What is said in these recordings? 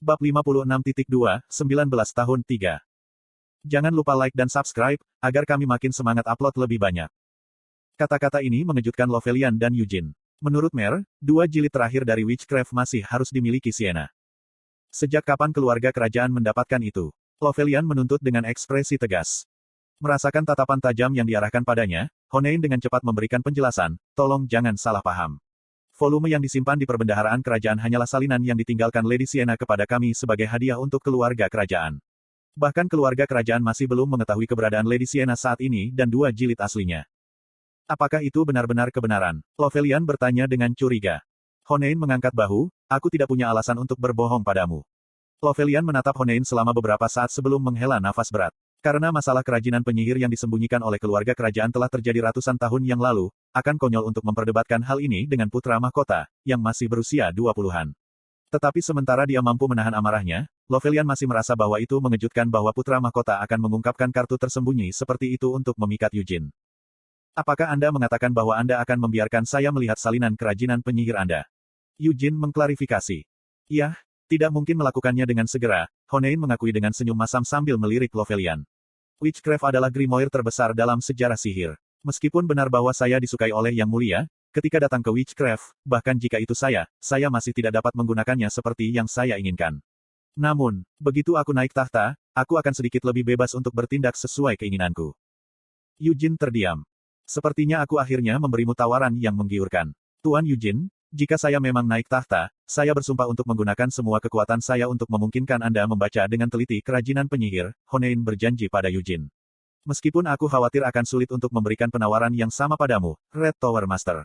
Bab 56.2, 19 tahun 3. Jangan lupa like dan subscribe, agar kami makin semangat upload lebih banyak. Kata-kata ini mengejutkan Lovelian dan Eugene. Menurut Mer, 2 jilid terakhir dari Witchcraft masih harus dimiliki Sienna. Sejak kapan keluarga kerajaan mendapatkan itu? Lovelian menuntut dengan ekspresi tegas. Merasakan tatapan tajam yang diarahkan padanya, Honein dengan cepat memberikan penjelasan, tolong jangan salah paham. Volume yang disimpan di perbendaharaan kerajaan hanyalah salinan yang ditinggalkan Lady Sienna kepada kami sebagai hadiah untuk keluarga kerajaan. Bahkan keluarga kerajaan masih belum mengetahui keberadaan Lady Sienna saat ini dan 2 jilid aslinya. Apakah itu benar-benar kebenaran? Lovelian bertanya dengan curiga. Honein mengangkat bahu, aku tidak punya alasan untuk berbohong padamu. Lovelian menatap Honein selama beberapa saat sebelum menghela nafas berat. Karena masalah kerajinan penyihir yang disembunyikan oleh keluarga kerajaan telah terjadi ratusan tahun yang lalu, akan konyol untuk memperdebatkan hal ini dengan putra mahkota, yang masih berusia 20-an. Tetapi sementara dia mampu menahan amarahnya, Lovelian masih merasa bahwa itu mengejutkan bahwa putra mahkota akan mengungkapkan kartu tersembunyi seperti itu untuk memikat Eugene. Apakah Anda mengatakan bahwa Anda akan membiarkan saya melihat salinan kerajinan penyihir Anda? Eugene mengklarifikasi. Iya, tidak mungkin melakukannya dengan segera, Honein mengakui dengan senyum masam sambil melirik Lovelian. Witchcraft adalah grimoire terbesar dalam sejarah sihir. Meskipun benar bahwa saya disukai oleh Yang Mulia, ketika datang ke Witchcraft, bahkan jika itu saya masih tidak dapat menggunakannya seperti yang saya inginkan. Namun, begitu aku naik tahta, aku akan sedikit lebih bebas untuk bertindak sesuai keinginanku. Eugene terdiam. Sepertinya aku akhirnya memberimu tawaran yang menggiurkan. Tuan Eugene, jika saya memang naik tahta, saya bersumpah untuk menggunakan semua kekuatan saya untuk memungkinkan Anda membaca dengan teliti kerajinan penyihir, Honein berjanji pada Eugene. Meskipun aku khawatir akan sulit untuk memberikan penawaran yang sama padamu, Red Tower Master.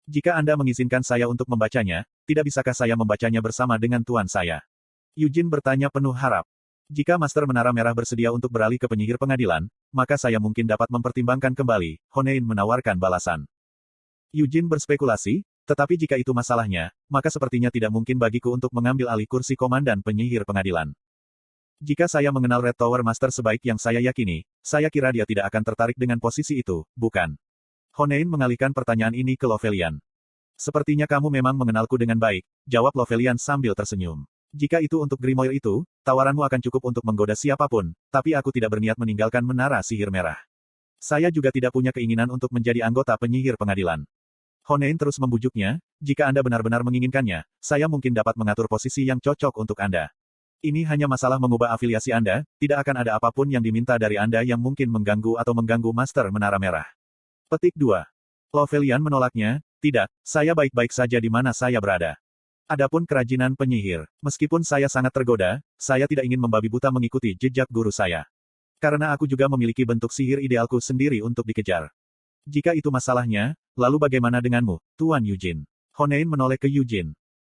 Jika Anda mengizinkan saya untuk membacanya, tidak bisakah saya membacanya bersama dengan tuan saya? Eugene bertanya penuh harap. Jika Master Menara Merah bersedia untuk beralih ke penyihir pengadilan, maka saya mungkin dapat mempertimbangkan kembali, Honein menawarkan balasan. Eugene berspekulasi, tetapi jika itu masalahnya, maka sepertinya tidak mungkin bagiku untuk mengambil alih kursi komandan penyihir pengadilan. Jika saya mengenal Red Tower Master sebaik yang saya yakini, saya kira dia tidak akan tertarik dengan posisi itu, bukan? Honein mengalihkan pertanyaan ini ke Lovelian. Sepertinya kamu memang mengenalku dengan baik, jawab Lovelian sambil tersenyum. Jika itu untuk grimoire itu, tawaranmu akan cukup untuk menggoda siapapun, tapi aku tidak berniat meninggalkan menara sihir merah. Saya juga tidak punya keinginan untuk menjadi anggota penyihir pengadilan. Honein terus membujuknya, jika Anda benar-benar menginginkannya, saya mungkin dapat mengatur posisi yang cocok untuk Anda. Ini hanya masalah mengubah afiliasi Anda, tidak akan ada apapun yang diminta dari Anda yang mungkin mengganggu atau mengganggu Master Menara Merah. Petik 2. Lovelian menolaknya, tidak, saya baik-baik saja di mana saya berada. Adapun kerajinan penyihir, meskipun saya sangat tergoda, saya tidak ingin membabi buta mengikuti jejak guru saya. Karena aku juga memiliki bentuk sihir idealku sendiri untuk dikejar. Jika itu masalahnya, lalu bagaimana denganmu, Tuan Eugene? Honein menoleh ke Eugene.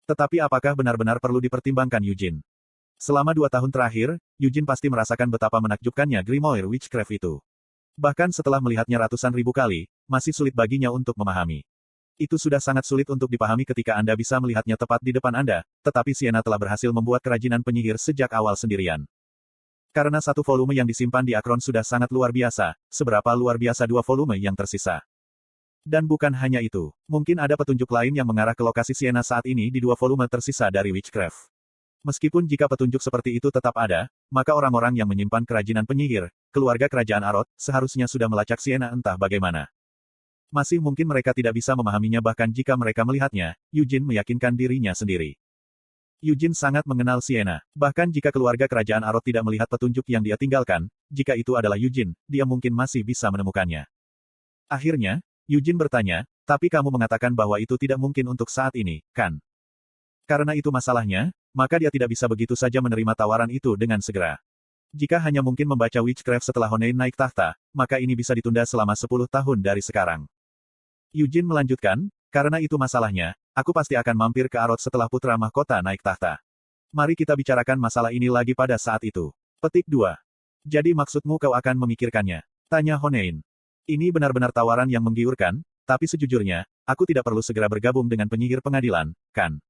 Tetapi apakah benar-benar perlu dipertimbangkan Eugene? Selama 2 tahun terakhir, Eugene pasti merasakan betapa menakjubkannya grimoire Witchcraft itu. Bahkan setelah melihatnya ratusan ribu kali, masih sulit baginya untuk memahami. Itu sudah sangat sulit untuk dipahami ketika Anda bisa melihatnya tepat di depan Anda, tetapi Sienna telah berhasil membuat kerajinan penyihir sejak awal sendirian. Karena 1 volume yang disimpan di Akron sudah sangat luar biasa, seberapa luar biasa 2 volume yang tersisa. Dan bukan hanya itu, mungkin ada petunjuk lain yang mengarah ke lokasi Sienna saat ini di 2 volume tersisa dari Witchcraft. Meskipun jika petunjuk seperti itu tetap ada, maka orang-orang yang menyimpan kerajinan penyihir, keluarga kerajaan Arot, seharusnya sudah melacak Sienna entah bagaimana. Masih mungkin mereka tidak bisa memahaminya bahkan jika mereka melihatnya, Eugene meyakinkan dirinya sendiri. Eugene sangat mengenal Sienna. Bahkan jika keluarga kerajaan Arot tidak melihat petunjuk yang dia tinggalkan, jika itu adalah Eugene, dia mungkin masih bisa menemukannya. Akhirnya, Eugene bertanya, tapi kamu mengatakan bahwa itu tidak mungkin untuk saat ini, kan? Karena itu masalahnya, maka dia tidak bisa begitu saja menerima tawaran itu dengan segera. Jika hanya mungkin membaca Witchcraft setelah Honein naik tahta, maka ini bisa ditunda selama 10 tahun dari sekarang. Eugene melanjutkan, karena itu masalahnya, aku pasti akan mampir ke Arot setelah putra mahkota naik tahta. Mari kita bicarakan masalah ini lagi pada saat itu. Petik 2. Jadi maksudmu kau akan memikirkannya? Tanya Honein. Ini benar-benar tawaran yang menggiurkan, tapi sejujurnya, aku tidak perlu segera bergabung dengan penyihir pengadilan, kan?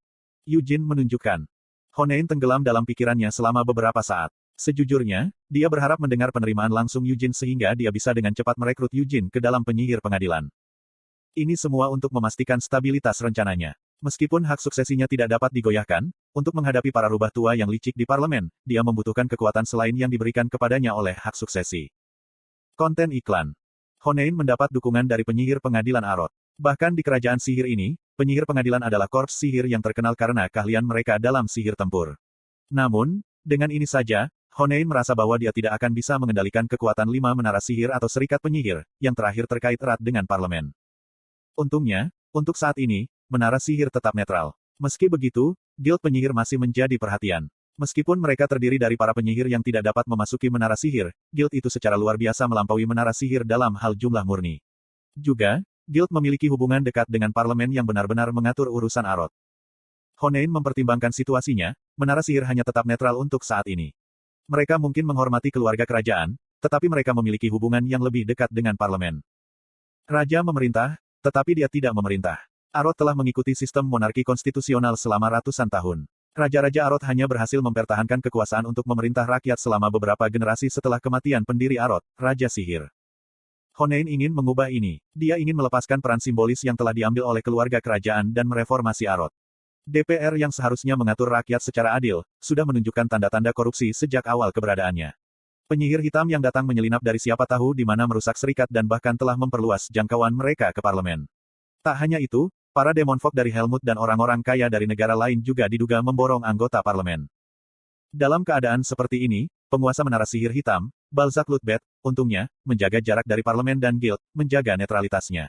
Eugene menunjukkan. Honein tenggelam dalam pikirannya selama beberapa saat. Sejujurnya, dia berharap mendengar penerimaan langsung Eugene sehingga dia bisa dengan cepat merekrut Eugene ke dalam penyihir pengadilan. Ini semua untuk memastikan stabilitas rencananya. Meskipun hak suksesinya tidak dapat digoyahkan, untuk menghadapi para rubah tua yang licik di parlemen, dia membutuhkan kekuatan selain yang diberikan kepadanya oleh hak suksesi. Konten iklan. Honein mendapat dukungan dari penyihir pengadilan Arot. Bahkan di kerajaan sihir ini, penyihir pengadilan adalah korps sihir yang terkenal karena keahlian mereka dalam sihir tempur. Namun, dengan ini saja, Honein merasa bahwa dia tidak akan bisa mengendalikan kekuatan 5 menara sihir atau serikat penyihir, yang terakhir terkait erat dengan parlemen. Untungnya, untuk saat ini, menara sihir tetap netral. Meski begitu, Guild Penyihir masih menjadi perhatian. Meskipun mereka terdiri dari para penyihir yang tidak dapat memasuki menara sihir, guild itu secara luar biasa melampaui menara sihir dalam hal jumlah murni. Juga, guild memiliki hubungan dekat dengan parlemen yang benar-benar mengatur urusan Arot. Honein mempertimbangkan situasinya, menara sihir hanya tetap netral untuk saat ini. Mereka mungkin menghormati keluarga kerajaan, tetapi mereka memiliki hubungan yang lebih dekat dengan parlemen. Raja memerintah, tetapi dia tidak memerintah. Arot telah mengikuti sistem monarki konstitusional selama ratusan tahun. Raja-raja Arot hanya berhasil mempertahankan kekuasaan untuk memerintah rakyat selama beberapa generasi setelah kematian pendiri Arot, Raja Sihir. Honein ingin mengubah ini. Dia ingin melepaskan peran simbolis yang telah diambil oleh keluarga kerajaan dan mereformasi Arot. DPR yang seharusnya mengatur rakyat secara adil, sudah menunjukkan tanda-tanda korupsi sejak awal keberadaannya. Penyihir hitam yang datang menyelinap dari siapa tahu di mana merusak serikat dan bahkan telah memperluas jangkauan mereka ke parlemen. Tak hanya itu, para Demon Folk dari Helmut dan orang-orang kaya dari negara lain juga diduga memborong anggota parlemen. Dalam keadaan seperti ini, penguasa menara sihir hitam, Balzac Lutbet, untungnya, menjaga jarak dari parlemen dan guild, menjaga netralitasnya.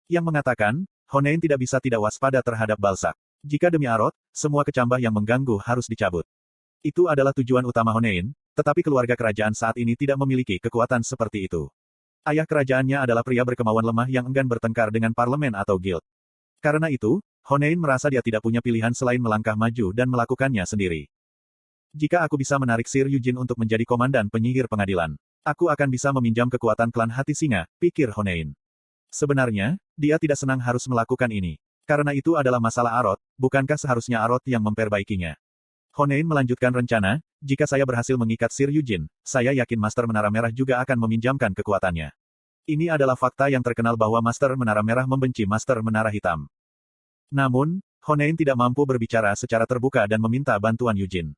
Yang mengatakan, Honein tidak bisa tidak waspada terhadap Balzac. Jika demi Arot, semua kecambah yang mengganggu harus dicabut. Itu adalah tujuan utama Honein, tetapi keluarga kerajaan saat ini tidak memiliki kekuatan seperti itu. Ayah kerajaannya adalah pria berkemauan lemah yang enggan bertengkar dengan parlemen atau guild. Karena itu, Honein merasa dia tidak punya pilihan selain melangkah maju dan melakukannya sendiri. Jika aku bisa menarik Sir Yujin untuk menjadi komandan penyihir pengadilan, aku akan bisa meminjam kekuatan klan hati singa, pikir Honein. Sebenarnya, dia tidak senang harus melakukan ini. Karena itu adalah masalah Arot, bukankah seharusnya Arot yang memperbaikinya? Honein melanjutkan rencana, jika saya berhasil mengikat Sir Yujin, saya yakin Master Menara Merah juga akan meminjamkan kekuatannya. Ini adalah fakta yang terkenal bahwa Master Menara Merah membenci Master Menara Hitam. Namun, Honein tidak mampu berbicara secara terbuka dan meminta bantuan Yujin.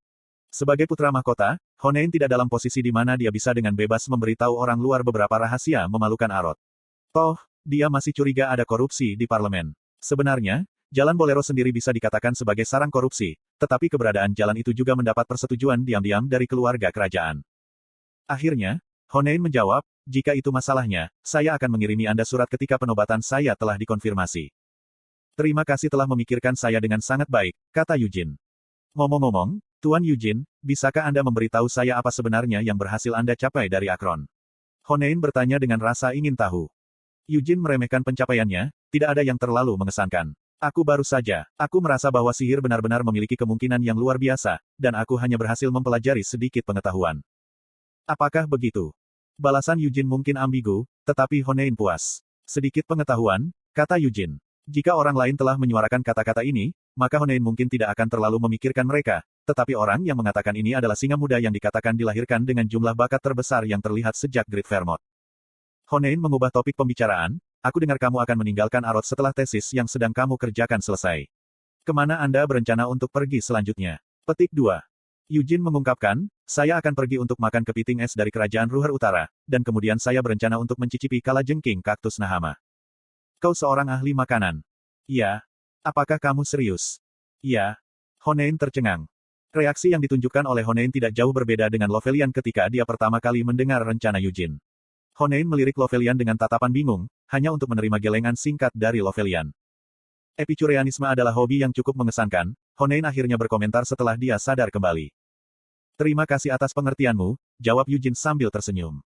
Sebagai putra mahkota, Honein tidak dalam posisi di mana dia bisa dengan bebas memberitahu orang luar beberapa rahasia memalukan Arot. Toh, dia masih curiga ada korupsi di parlemen. Sebenarnya, Jalan Bolero sendiri bisa dikatakan sebagai sarang korupsi, tetapi keberadaan jalan itu juga mendapat persetujuan diam-diam dari keluarga kerajaan. Akhirnya, Honein menjawab, jika itu masalahnya, saya akan mengirimi Anda surat ketika penobatan saya telah dikonfirmasi. Terima kasih telah memikirkan saya dengan sangat baik, kata Yujin. Ngomong-ngomong, Tuan Yujin, bisakah Anda memberitahu saya apa sebenarnya yang berhasil Anda capai dari Akron? Honein bertanya dengan rasa ingin tahu. Yujin meremehkan pencapaiannya, tidak ada yang terlalu mengesankan. Aku merasa bahwa sihir benar-benar memiliki kemungkinan yang luar biasa, dan aku hanya berhasil mempelajari sedikit pengetahuan. Apakah begitu? Balasan Yujin mungkin ambigu, tetapi Honein puas. Sedikit pengetahuan, kata Yujin. Jika orang lain telah menyuarakan kata-kata ini, maka Honein mungkin tidak akan terlalu memikirkan mereka, tetapi orang yang mengatakan ini adalah singa muda yang dikatakan dilahirkan dengan jumlah bakat terbesar yang terlihat sejak Great Vermont. Honein mengubah topik pembicaraan, aku dengar kamu akan meninggalkan Arot setelah tesis yang sedang kamu kerjakan selesai. Kemana Anda berencana untuk pergi selanjutnya? Petik 2. Yujin mengungkapkan, saya akan pergi untuk makan kepiting es dari kerajaan Ruher Utara, dan kemudian saya berencana untuk mencicipi kalajengking kaktus Nahama. Kau seorang ahli makanan. Iya. Apakah kamu serius? Iya. Honein tercengang. Reaksi yang ditunjukkan oleh Honein tidak jauh berbeda dengan Lovelian ketika dia pertama kali mendengar rencana Yujin. Honein melirik Lovelian dengan tatapan bingung, hanya untuk menerima gelengan singkat dari Lovelian. Epicurianisme adalah hobi yang cukup mengesankan, Honein akhirnya berkomentar setelah dia sadar kembali. Terima kasih atas pengertianmu, jawab Yujin sambil tersenyum.